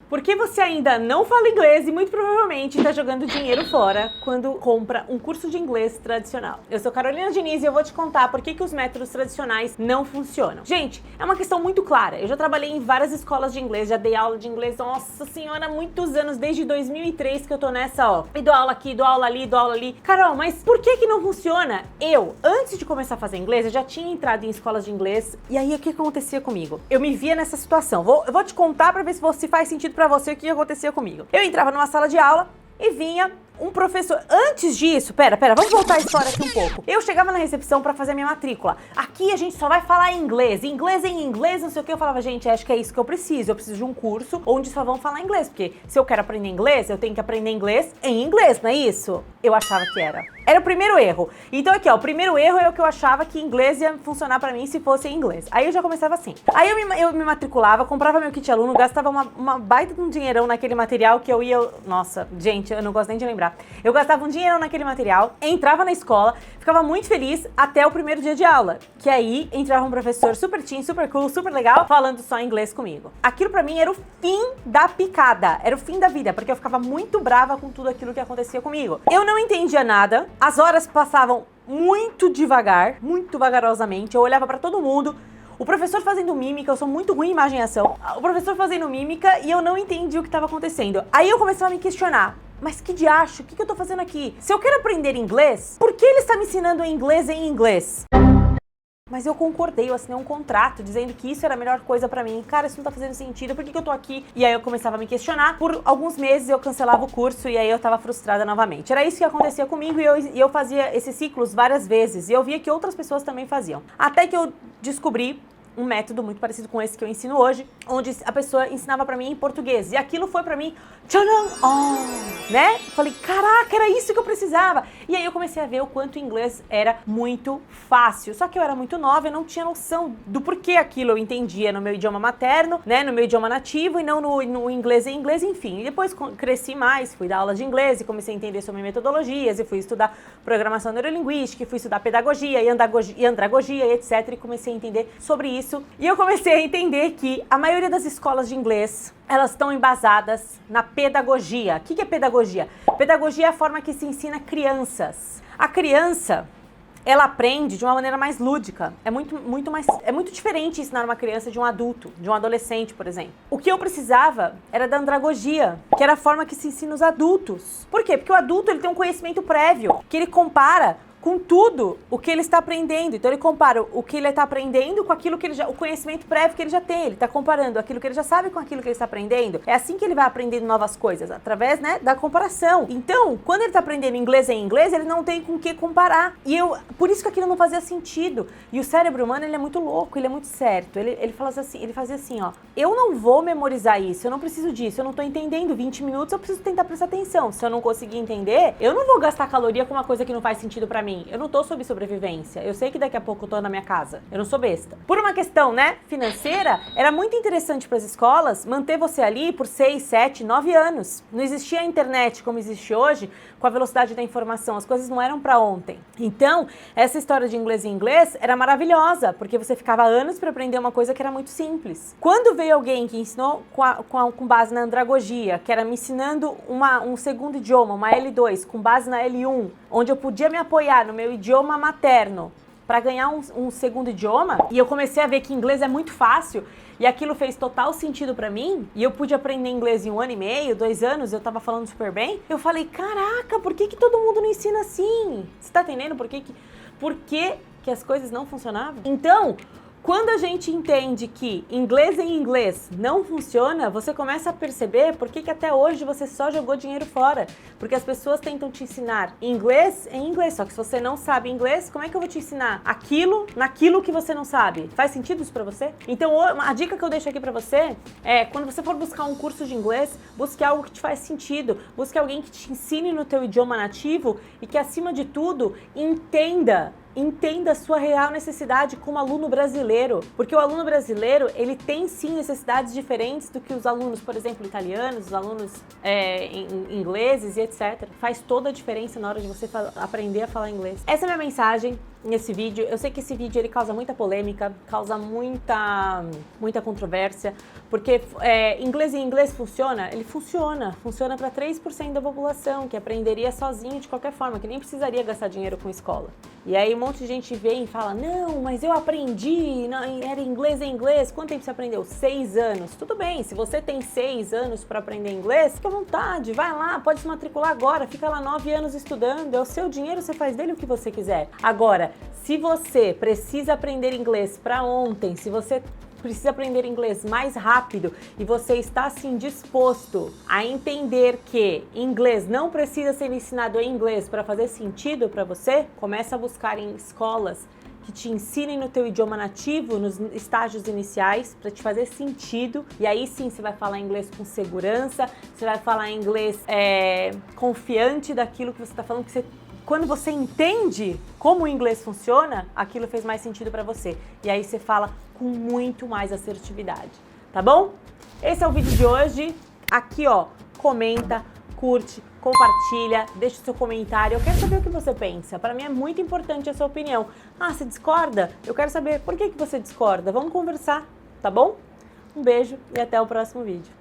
Por que você ainda não fala inglês e muito provavelmente está jogando dinheiro fora quando compra um curso de inglês tradicional? Eu sou Carolina Diniz e eu vou te contar por que os métodos tradicionais não funcionam. Gente, é uma questão muito clara. Eu já trabalhei em várias escolas de inglês, já dei aula de inglês, nossa senhora, há muitos anos, desde 2003 que eu tô nessa, ó. E dou aula aqui, dou aula ali, dou aula ali. Carol, mas por que não funciona? Antes de começar a fazer inglês, eu já tinha entrado em escolas de inglês e aí o que acontecia comigo? Eu me via nessa situação. Eu vou te contar pra ver se faz sentido pra você o que acontecia comigo. Eu entrava numa sala de aula e vinha um professor. Antes disso, pera, vamos voltar a história aqui um pouco. Eu chegava na recepção pra fazer a minha matrícula. Aqui a gente só vai falar inglês, não sei o que. Eu falava, gente, acho que é isso que eu preciso. Eu preciso de um curso onde só vão falar inglês, porque se eu quero aprender inglês, eu tenho que aprender inglês em inglês, não é isso? Eu achava que era. Era o primeiro erro. Então aqui, ó, o primeiro erro é o que eu achava que inglês ia funcionar pra mim se fosse em inglês. Aí eu já começava assim. Aí eu me matriculava, comprava meu kit aluno, gastava uma baita de um dinheirão naquele material que eu ia... Nossa, gente, eu não gosto nem de lembrar. Eu gastava um dinheirão naquele material, entrava na escola, ficava muito feliz até o primeiro dia de aula. Que aí entrava um professor super teen, super cool, super legal, falando só inglês comigo. Aquilo pra mim era o fim da picada, era o fim da vida, porque eu ficava muito brava com tudo aquilo que acontecia comigo. Eu não entendia nada, as horas passavam muito devagar, muito vagarosamente, eu olhava pra todo mundo, o professor fazendo mímica, eu sou muito ruim em imagem e ação, o professor fazendo mímica e eu não entendi o que estava acontecendo. Aí eu começava a me questionar, mas que diacho, o que eu tô fazendo aqui? Se eu quero aprender inglês, por que ele está me ensinando inglês em inglês? Mas eu concordei, eu assinei um contrato dizendo que isso era a melhor coisa pra mim. Cara, isso não tá fazendo sentido, por que eu tô aqui? E aí eu começava a me questionar. Por alguns meses eu cancelava o curso e aí eu tava frustrada novamente. Era isso que acontecia comigo e eu fazia esses ciclos várias vezes. E eu via que outras pessoas também faziam. Até que eu descobri um método muito parecido com esse que eu ensino hoje, onde a pessoa ensinava pra mim em português. E aquilo foi pra mim, tcharam, né? Falei, caraca, era isso que eu precisava. E aí eu comecei a ver o quanto o inglês era muito fácil. Só que eu era muito nova, eu não tinha noção do porquê aquilo eu entendia no meu idioma materno, né? No meu idioma nativo e não no inglês em inglês, enfim. E depois cresci mais, fui dar aula de inglês e comecei a entender sobre metodologias e fui estudar programação neurolinguística, e fui estudar pedagogia e andragogia e etc. E comecei a entender sobre isso. E eu comecei a entender que a maioria das escolas de inglês, elas estão embasadas na pedagogia. O que é pedagogia? Pedagogia é a forma que se ensina crianças. A criança, ela aprende de uma maneira mais lúdica. É muito diferente ensinar uma criança de um adulto, de um adolescente, por exemplo. O que eu precisava era da andragogia, que era a forma que se ensina os adultos. Por quê? Porque o adulto ele tem um conhecimento prévio, que ele compara com tudo o que ele está aprendendo. Então ele compara o que ele está aprendendo com aquilo que ele já, o conhecimento prévio que ele já tem. Ele está comparando aquilo que ele já sabe com aquilo que ele está aprendendo. É assim que ele vai aprendendo novas coisas, através, né, da comparação. Então, quando ele está aprendendo inglês em inglês, ele não tem com o que comparar. Por isso que aquilo não fazia sentido. E o cérebro humano, ele é muito louco, ele é muito certo. Ele fazia assim, ó, eu não vou memorizar isso, eu não preciso disso, eu não estou entendendo 20 minutos, eu preciso tentar prestar atenção. Se eu não conseguir entender, eu não vou gastar caloria com uma coisa que não faz sentido pra mim. Eu não tô sob sobrevivência. Eu sei que daqui a pouco eu tô na minha casa. Eu não sou besta. Por uma questão, né, financeira, era muito interessante para as escolas manter você ali por 6, 7, 9 anos. Não existia a internet como existe hoje, com a velocidade da informação. As coisas não eram para ontem. Então, essa história de inglês em inglês era maravilhosa, porque você ficava anos para aprender uma coisa que era muito simples. Quando veio alguém que ensinou com base na andragogia, que era me ensinando um segundo idioma, uma L2, com base na L1, onde eu podia me apoiar no meu idioma materno para ganhar um segundo idioma, e eu comecei a ver que inglês é muito fácil, e aquilo fez total sentido pra mim, e eu pude aprender inglês em 1 ano e meio, 2 anos, eu tava falando super bem, eu falei, caraca, por que todo mundo não ensina assim? Você tá entendendo por que as coisas não funcionavam? Então, quando a gente entende que inglês em inglês não funciona, você começa a perceber por que até hoje você só jogou dinheiro fora. Porque as pessoas tentam te ensinar inglês em inglês, só que se você não sabe inglês, como é que eu vou te ensinar naquilo que você não sabe? Faz sentido isso pra você? Então, a dica que eu deixo aqui pra você é, quando você for buscar um curso de inglês, busque algo que te faz sentido, busque alguém que te ensine no teu idioma nativo e que, acima de tudo, entenda a sua real necessidade como aluno brasileiro, porque o aluno brasileiro, ele tem sim necessidades diferentes do que os alunos, por exemplo, italianos, os alunos ingleses e etc. Faz toda a diferença na hora de você aprender a falar inglês. Essa é a minha mensagem. nesse vídeo. Eu sei que esse vídeo ele causa muita polêmica, causa muita controvérsia, porque inglês em inglês funciona? Ele funciona para 3% da população, que aprenderia sozinho de qualquer forma, que nem precisaria gastar dinheiro com escola. E aí um monte de gente vem e fala, não, mas eu aprendi, era inglês em inglês. Quanto tempo você aprendeu? 6 anos. Tudo bem, se você tem 6 anos para aprender inglês, fica à vontade, vai lá, pode se matricular agora, fica lá 9 anos estudando, é o seu dinheiro, você faz dele o que você quiser. Agora, se você precisa aprender inglês para ontem, se você precisa aprender inglês mais rápido e você está assim disposto a entender que inglês não precisa ser ensinado em inglês para fazer sentido para você, começa a buscar em escolas que te ensinem no teu idioma nativo, nos estágios iniciais, para te fazer sentido, e aí sim você vai falar inglês com segurança, você vai falar inglês confiante daquilo que você está falando, que quando você entende como o inglês funciona, aquilo fez mais sentido para você. E aí você fala com muito mais assertividade, tá bom? Esse é o vídeo de hoje. Aqui, ó, comenta, curte, compartilha, deixa o seu comentário. Eu quero saber o que você pensa. Para mim é muito importante a sua opinião. Ah, você discorda? Eu quero saber por que você discorda. Vamos conversar, tá bom? Um beijo e até o próximo vídeo.